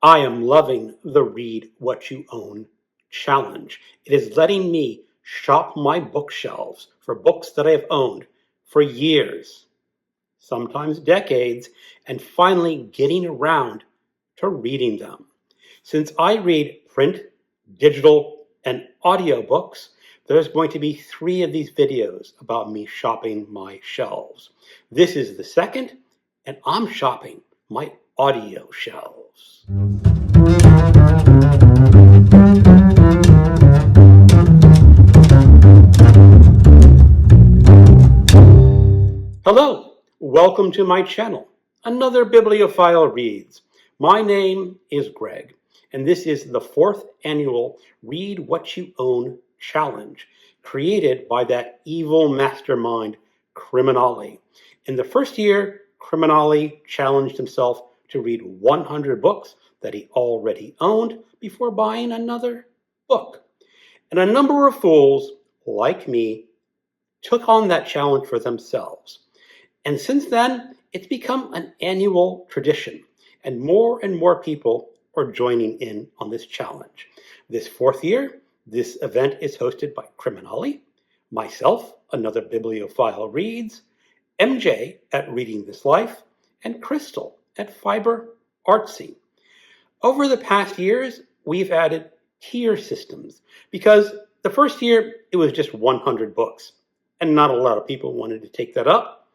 I am loving the Read What You Own challenge. It is letting me shop my bookshelves for books that I have owned for years, sometimes decades, and finally getting around to reading them. Since I read print, digital, and audiobooks, there's going to be 3 of these videos about me shopping my shelves. This is the second, and I'm shopping my audio shelves. Hello, welcome to my channel, Another Bibliophile Reads. My name is Greg, and this is the 4th annual Read What You Own challenge, created by that evil mastermind, Criminale. In the first year, Criminale challenged himself to read 100 books that he already owned before buying another book. And a number of fools, like me, took on that challenge for themselves. And since then, it's become an annual tradition, and more people are joining in on this challenge. This 4th year, this event is hosted by Criminale, myself, Another Bibliophile Reads, MJ at Reading This Life, and Crystal at Fiber Artsy. Over the past years, we've added tier systems because the first year it was just 100 books, and not a lot of people wanted to take that up.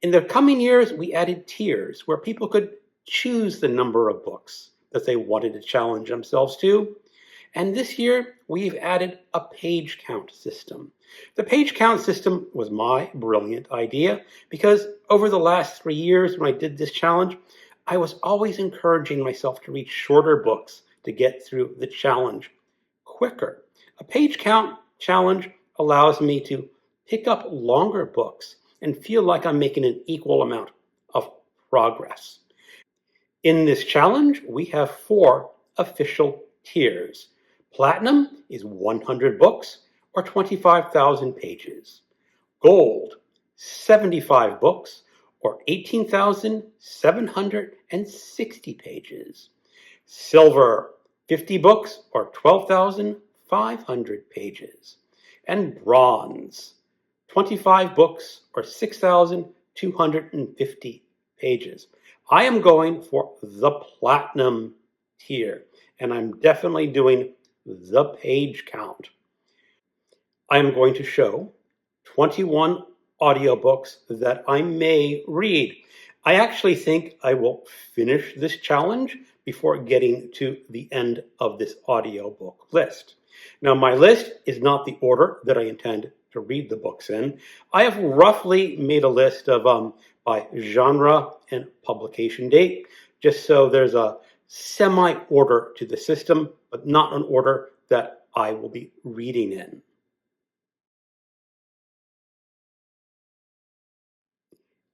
In the coming years, we added tiers where people could choose the number of books that they wanted to challenge themselves to. And this year, we've added a page count system. The page count system was my brilliant idea because over the last 3 years when I did this challenge, I was always encouraging myself to read shorter books to get through the challenge quicker. A page count challenge allows me to pick up longer books and feel like I'm making an equal amount of progress. In this challenge, we have 4 official tiers. Platinum is 100 books or 25,000 pages. Gold, 75 books or 18,760 pages. Silver, 50 books or 12,500 pages. And bronze, 25 books or 6,250 pages. I am going for the platinum tier, and I'm definitely doing the page count. I am going to show 21 audiobooks that I may read. I actually think I will finish this challenge before getting to the end of this audiobook list. Now, my list is not the order that I intend to read the books in. I have roughly made a list of by genre and publication date, just so there's a semi-order to the system, but not an order that I will be reading in.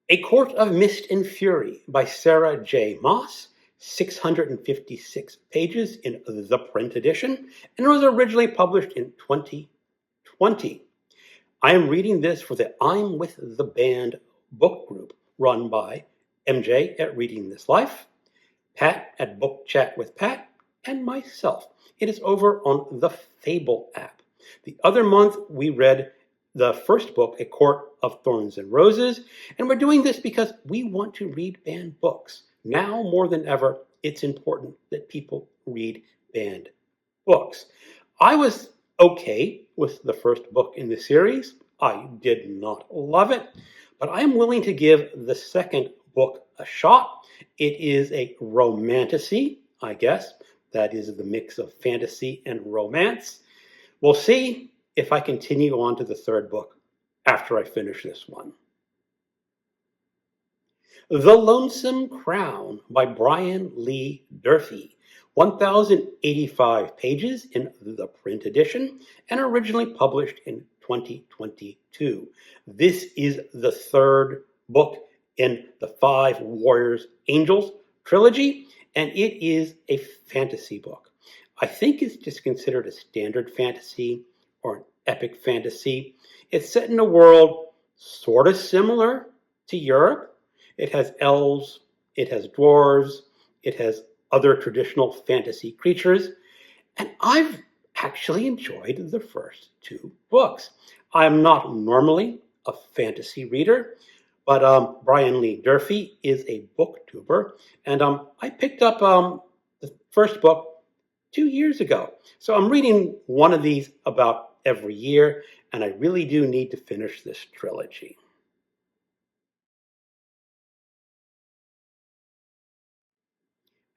A Court of Mist and Fury by Sarah J. Maas, 656 pages in the print edition, and it was originally published in 2020. I am reading this for the I'm With the Band book group run by MJ at Reading This Life, Pat at Book Chat with Pat, and myself. It is over on the Fable app. The other month we read the first book, A Court of Thorns and Roses, and we're doing this because we want to read banned books. Now more than ever, it's important that people read banned books. I was okay with the first book in the series. I did not love it, but I am willing to give the second book a shot. It is a romantasy, I guess. That is the mix of fantasy and romance. We'll see if I continue on to the third book after I finish this one. The Lonesome Crown by Brian Lee Durfee, 1,085 pages in the print edition and originally published in 2022. This is the third book in the 5 Warriors Angels trilogy, and it is a fantasy book. I think it's just considered a standard fantasy or an epic fantasy. It's set in a world sort of similar to Europe. It has elves, it has dwarves, it has other traditional fantasy creatures, and I've actually enjoyed the first two books. I'm not normally a fantasy reader, but Brian Lee Durfee is a booktuber, and I picked up the first book 2 years ago. So I'm reading one of these about every year, and I really do need to finish this trilogy.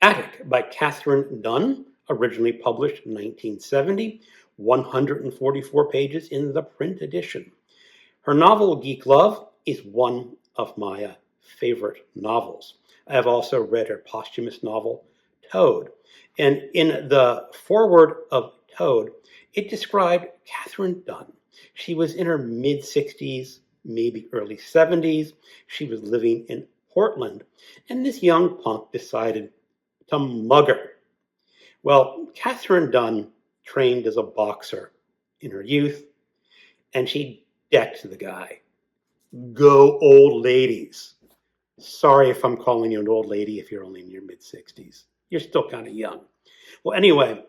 Attic by Katherine Dunn, originally published in 1970, 144 pages in the print edition. Her novel, Geek Love, is one of my favorite novels. I have also read her posthumous novel, Toad. And in the foreword of Toad, it described Katherine Dunn. She was in her mid-60s, maybe early 70s. She was living in Portland, and this young punk decided to mug her. Well, Katherine Dunn trained as a boxer in her youth, and she decked the guy. Go old ladies. Sorry if I'm calling you an old lady if you're only in your mid-60s. You're still kind of young. Well, anyway,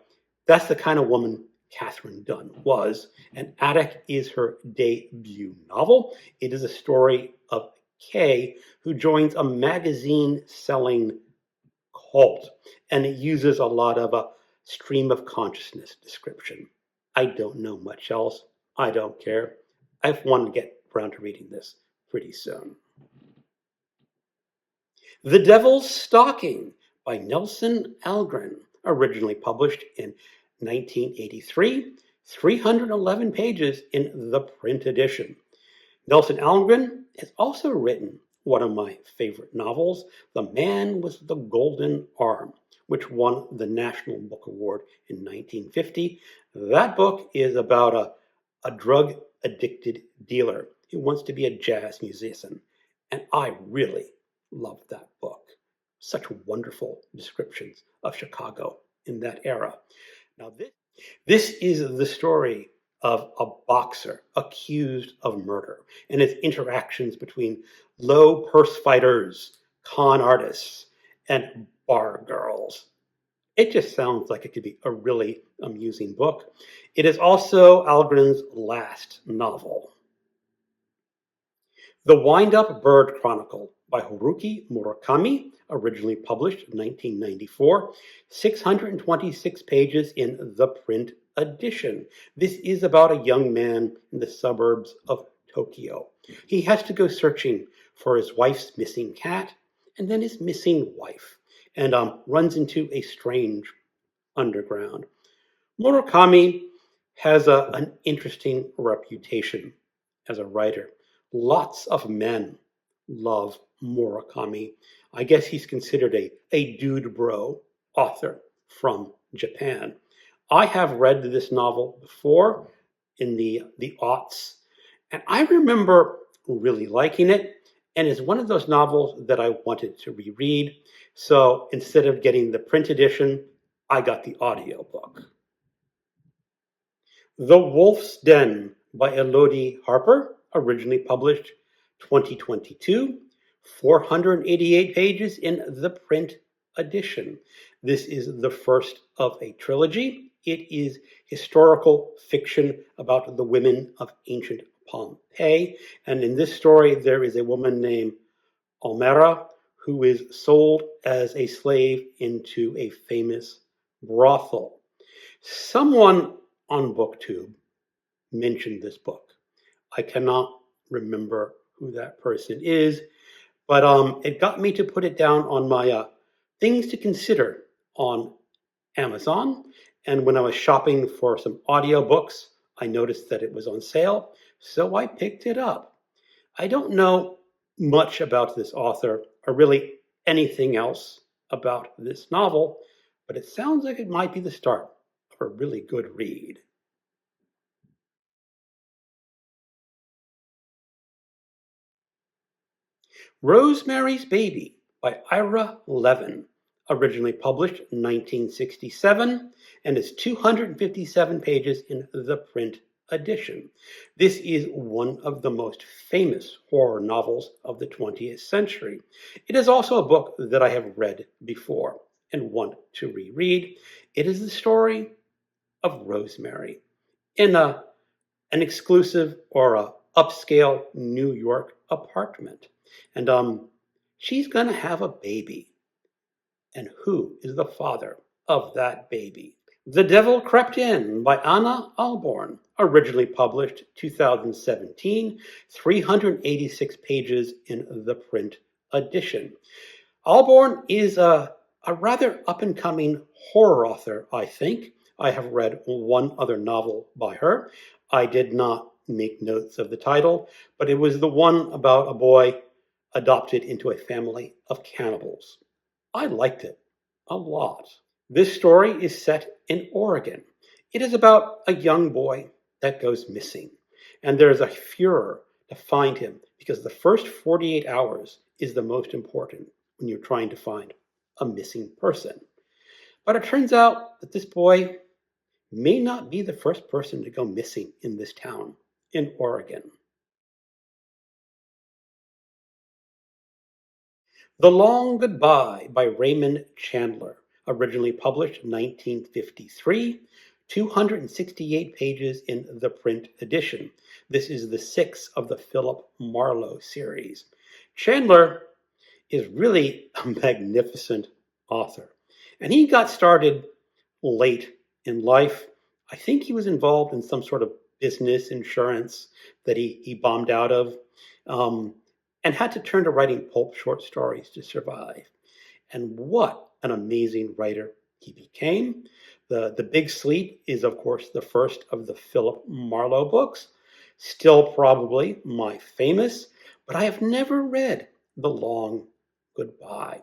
that's the kind of woman Katherine Dunn was, and Attic is her debut novel. It is a story of Kay, who joins a magazine-selling cult, and it uses a lot of a stream of consciousness description. I don't know much else. I don't care. I want to get around to reading this pretty soon. The Devil's Stocking by Nelson Algren, originally published in 1983, 311 pages in the print edition. Nelson Algren has also written one of my favorite novels, The Man with the Golden Arm, which won the National Book Award in 1950. That book is about a drug-addicted dealer who wants to be a jazz musician, and I really loved that book. Such wonderful descriptions of Chicago in that era. Now, this is the story of a boxer accused of murder and his interactions between low purse fighters, con artists, and bar girls. It just sounds like it could be a really amusing book. It is also Algren's last novel. The Wind-Up Bird Chronicle by Haruki Murakami, originally published in 1994, 626 pages in the print edition. This is about a young man in the suburbs of Tokyo. He has to go searching for his wife's missing cat and then his missing wife, and runs into a strange underground. Murakami has an interesting reputation as a writer. Lots of men love Murakami. I guess he's considered a dude bro author from Japan. I have read this novel before in the aughts, and I remember really liking it, and it's one of those novels that I wanted to reread. So instead of getting the print edition, I got the audiobook. The Wolf's Den by Elodie Harper, originally published 2022, 488 pages in the print edition. This is the first of a trilogy. It is historical fiction about the women of ancient Pompeii. And in this story, there is a woman named Almera who is sold as a slave into a famous brothel. Someone on BookTube mentioned this book. I cannot remember who that person is, but it got me to put it down on my things to consider on Amazon. And when I was shopping for some audiobooks, I noticed that it was on sale, so I picked it up. I don't know much about this author or really anything else about this novel, but it sounds like it might be the start of a really good read. Rosemary's Baby by Ira Levin, originally published in 1967 and is 257 pages in the print edition. This is one of the most famous horror novels of the 20th century. It is also a book that I have read before. and want to reread. It is the story of Rosemary in an exclusive or a upscale New York apartment. And she's going to have a baby. And who is the father of that baby? The Devil Crept In by Ania Ahlborn, originally published 2017, 386 pages in the print edition. Ahlborn is a rather up-and-coming horror author, I think. I have read one other novel by her. I did not make notes of the title, but it was the one about a boy adopted into a family of cannibals. I liked it a lot. This story is set in Oregon. It is about a young boy that goes missing, and there's a furor to find him because the first 48 hours is the most important when you're trying to find a missing person. But it turns out that this boy may not be the first person to go missing in this town in Oregon. The Long Goodbye by Raymond Chandler, originally published 1953, 268 pages in the print edition. This is the sixth of the Philip Marlowe series. Chandler is really a magnificent author, and he got started late in life. I think he was involved in some sort of business insurance that he bombed out of. And had to turn to writing pulp short stories to survive. And what an amazing writer he became. The Big Sleep is, of course, the first of the Philip Marlowe books, still probably my famous, but I have never read The Long Goodbye.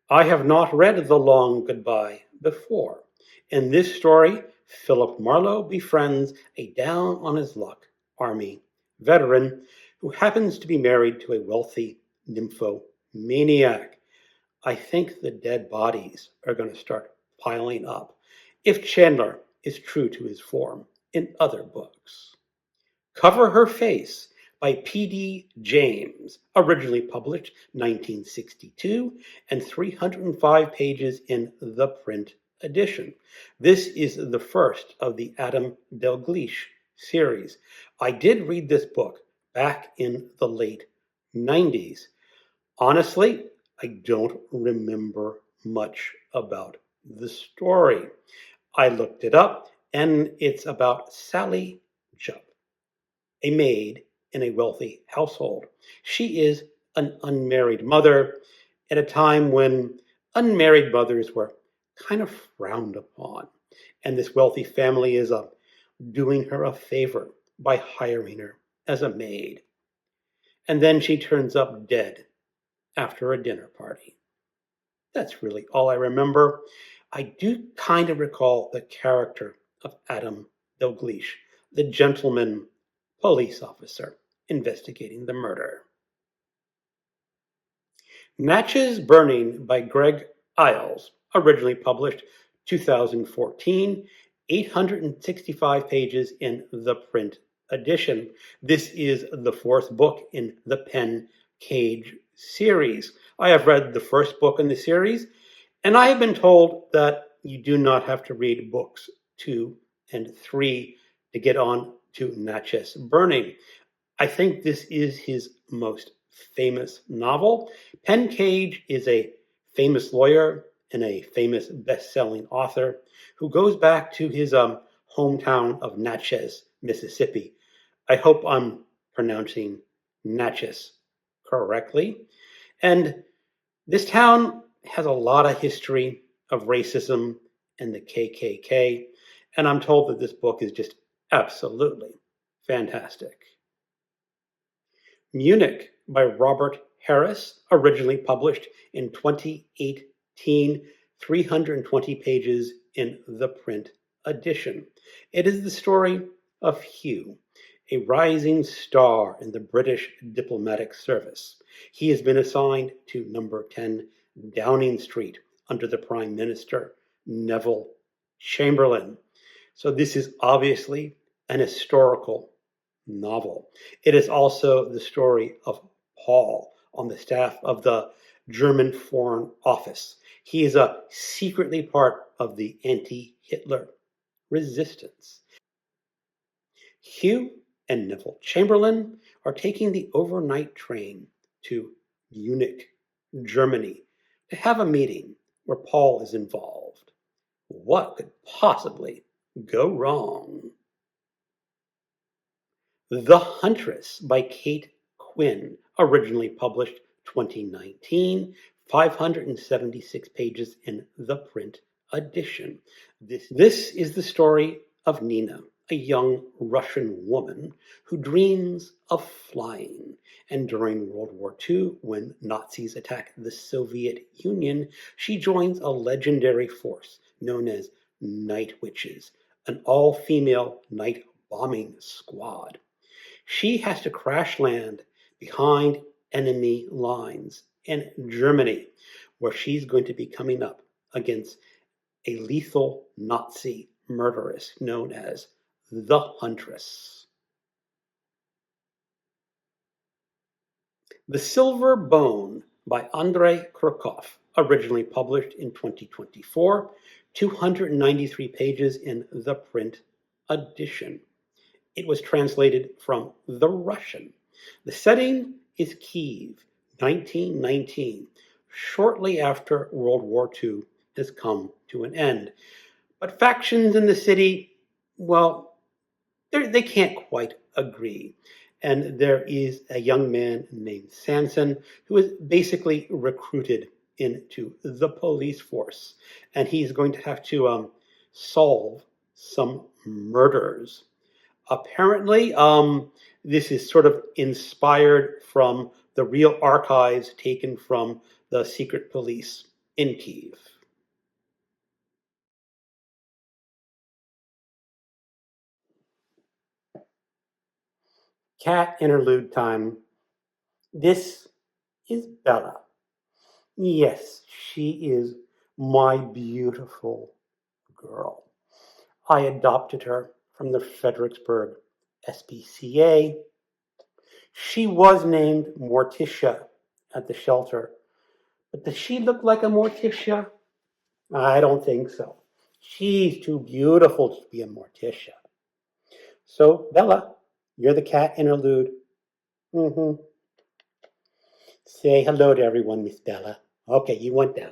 I have not read The Long Goodbye before. In this story, Philip Marlowe befriends a down-on-his-luck Army veteran who happens to be married to a wealthy nymphomaniac. I think the dead bodies are going to start piling up if Chandler is true to his form in other books. Cover Her Face by P.D. James, originally published 1962 and 305 pages in the print edition. This is the first of the Adam Dalgliesh series. I did read this book back in the late 90s. Honestly, I don't remember much about the story. I looked it up, and it's about Sally Jupp, a maid in a wealthy household. She is an unmarried mother at a time when unmarried mothers were kind of frowned upon. And this wealthy family is doing her a favor by hiring her as a maid. And then she turns up dead after a dinner party. That's really all I remember. I do kind of recall the character of Adam Dalgliesh, the gentleman police officer investigating the murder. Natchez Burning by Greg Iles, originally published 2014, 865 pages in the print edition. This is the fourth book in the Pen Cage series. I have read the first book in the series, and I have been told that you do not have to read books 2 and 3 to get on to Natchez Burning. I think this is his most famous novel. Pen Cage is a famous lawyer and a famous best-selling author who goes back to his hometown of Natchez, Mississippi. I hope I'm pronouncing Natchez correctly. And this town has a lot of history of racism and the KKK, and I'm told that this book is just absolutely fantastic. Munich by Robert Harris, originally published in 2018, 320 pages in the print edition. It is the story of Hugh, a rising star in the British diplomatic service. He has been assigned to number 10 Downing Street under the Prime Minister, Neville Chamberlain. So this is obviously an historical novel. It is also the story of Paul on the staff of the German Foreign Office. He is secretly part of the anti-Hitler resistance. Hugh and Neville Chamberlain are taking the overnight train to Munich, Germany, to have a meeting where Paul is involved. What could possibly go wrong? The Huntress by Kate Quinn, originally published 2019, 576 pages in the print edition. This is the story of Nina, a young Russian woman who dreams of flying. And during World War II, when Nazis attack the Soviet Union, she joins a legendary force known as Night Witches, an all-female night bombing squad. She has to crash land behind enemy lines in Germany, where she's going to be coming up against a lethal Nazi murderess known as the Huntress. The Silver Bone by Andrei Kurkov, originally published in 2024, 293 pages in the print edition. It was translated from the Russian. The setting is Kyiv, 1919, shortly after World War II has come to an end. But factions in the city, well, they can't quite agree. And there is a young man named Sanson who is basically recruited into the police force. And he's going to have to solve some murders. Apparently, this is sort of inspired from the real archives taken from the secret police in Kyiv. Cat interlude time. This is Bella. Yes, she is my beautiful girl. I adopted her from the Fredericksburg SPCA. She was named Morticia at the shelter, but does she look like a Morticia? I don't think so. She's too beautiful to be a Morticia. So, Bella, you're the cat interlude. Mm-hmm. Say hello to everyone, Miss Bella. Okay, you went down.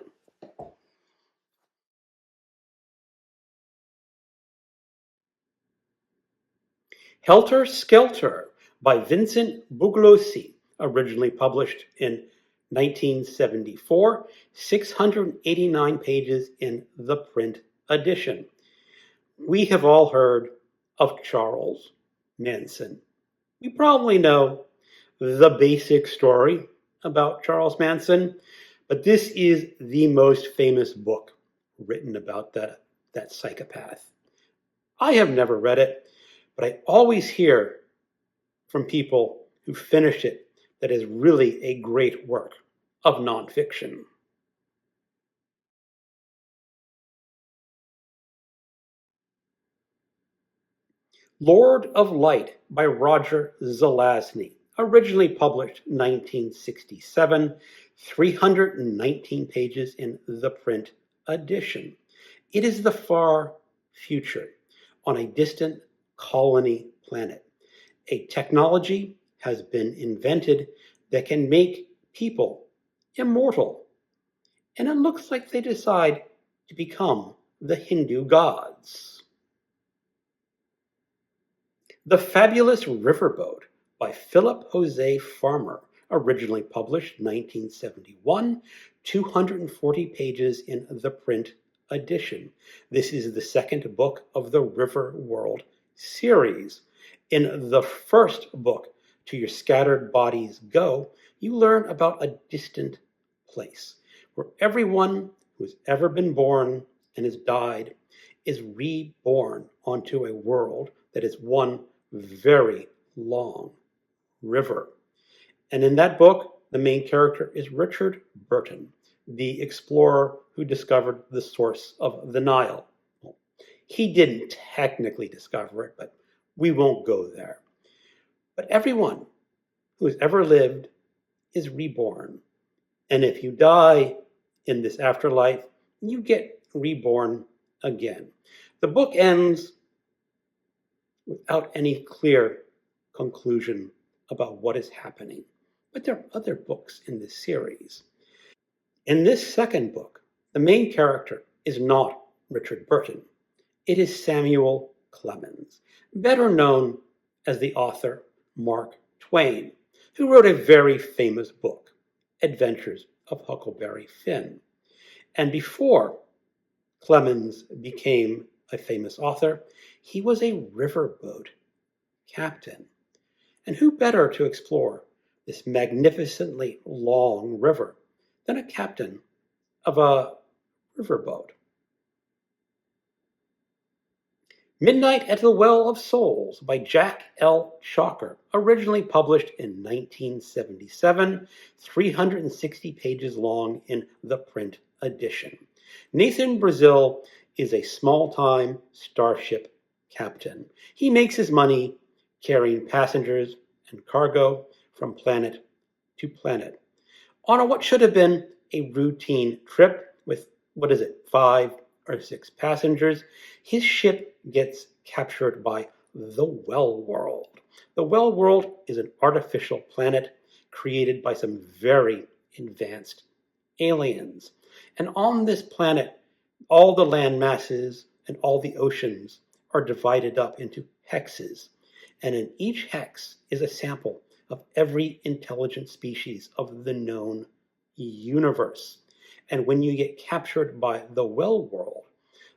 Helter Skelter by Vincent Bugliosi, originally published in 1974, 689 pages in the print edition. We have all heard of Charles Manson. You probably know the basic story about Charles Manson, but this is the most famous book written about that psychopath. I have never read it, but I always hear from people who finish it that is really a great work of nonfiction. Lord of Light by Roger Zelazny, originally published 1967, 319 pages in the print edition. It is the far future on a distant colony planet. A technology has been invented that can make people immortal, and it looks like they decide to become the Hindu gods. The Fabulous Riverboat by Philip Jose Farmer, originally published 1971, 240 pages in the print edition. This is the second book of the River World series. In the first book, To Your Scattered Bodies Go, you learn about a distant place where everyone who has ever been born and has died is reborn onto a world that is one very long river. And in that book, the main character is Richard Burton, the explorer who discovered the source of the Nile. Well, he didn't technically discover it, but we won't go there. But everyone who has ever lived is reborn. And if you die in this afterlife, you get reborn again. The book ends without any clear conclusion about what is happening. But there are other books in this series. In this second book, the main character is not Richard Burton. It is Samuel Clemens, better known as the author Mark Twain, who wrote a very famous book, Adventures of Huckleberry Finn. And before Clemens became a famous author, he was a riverboat captain. And who better to explore this magnificently long river than a captain of a riverboat? Midnight at the Well of Souls by Jack L. Chalker, originally published in 1977, 360 pages long in the print edition. Nathan Brazil is a small-time starship captain. He makes his money carrying passengers and cargo from planet to planet on what should have been a routine trip with, 5 or 6 passengers. His ship gets captured by the Well World. The Well World is an artificial planet created by some very advanced aliens. And on this planet, all the land masses and all the oceans are divided up into hexes. And in each hex is a sample of every intelligent species of the known universe. And when you get captured by the Well World,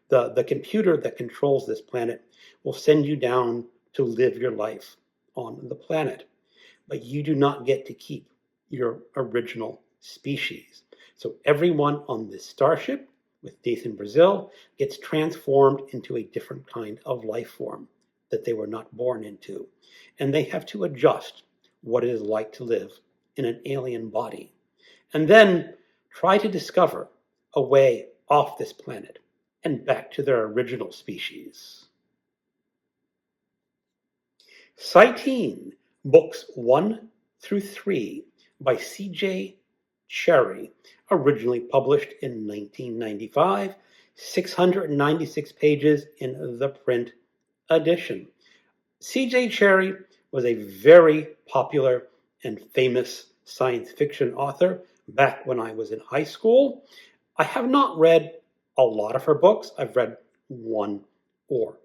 the computer that controls this planet will send you down to live your life on the planet. But you do not get to keep your original species. So everyone on this starship with Nathan Brazil gets transformed into a different kind of life form that they were not born into. And they have to adjust what it is like to live in an alien body. And then try to discover a way off this planet and back to their original species. Citeen, books 1 through 3 by C.J. Cherry, originally published in 1995, 696 pages in the print edition. C.J. Cherry was a very popular and famous science fiction author back when I was in high school. I have not read a lot of her books. I've read 1 or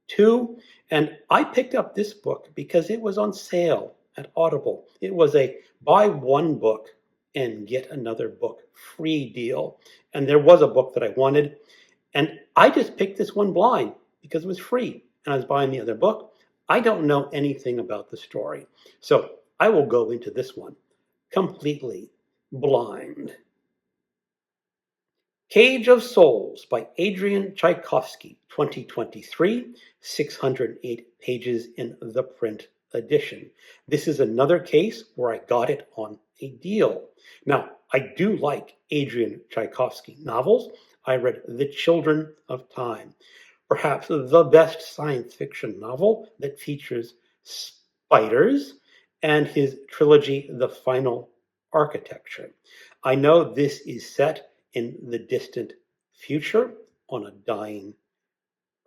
2, and I picked up this book because it was on sale at Audible. It was a buy one book and get another book free deal. And there was a book that I wanted, and I just picked this one blind because it was free, and I was buying the other book. I don't know anything about the story, so I will go into this one completely blind. Cage of Souls by Adrian Tchaikovsky, 2023, 608 pages in the print edition. This is another case where I got it on a deal. Now, I do like Adrian Tchaikovsky novels. I read The Children of Time, perhaps the best science fiction novel that features spiders, and his trilogy, The Final Architecture. I know this is set in the distant future on a dying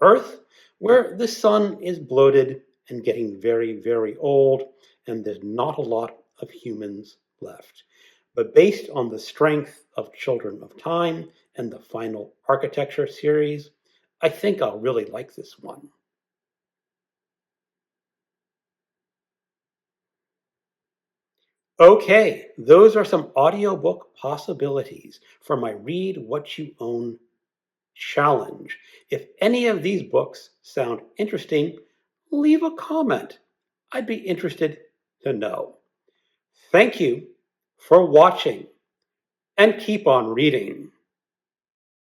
Earth, where the sun is bloated and getting very, very old, and there's not a lot of humans left. But based on the strength of Children of Time and the Final Architecture series, I think I'll really like this one. Okay, those are some audiobook possibilities for my Read What You Own challenge. If any of these books sound interesting, leave a comment. I'd be interested to know. Thank you for watching, and keep on reading.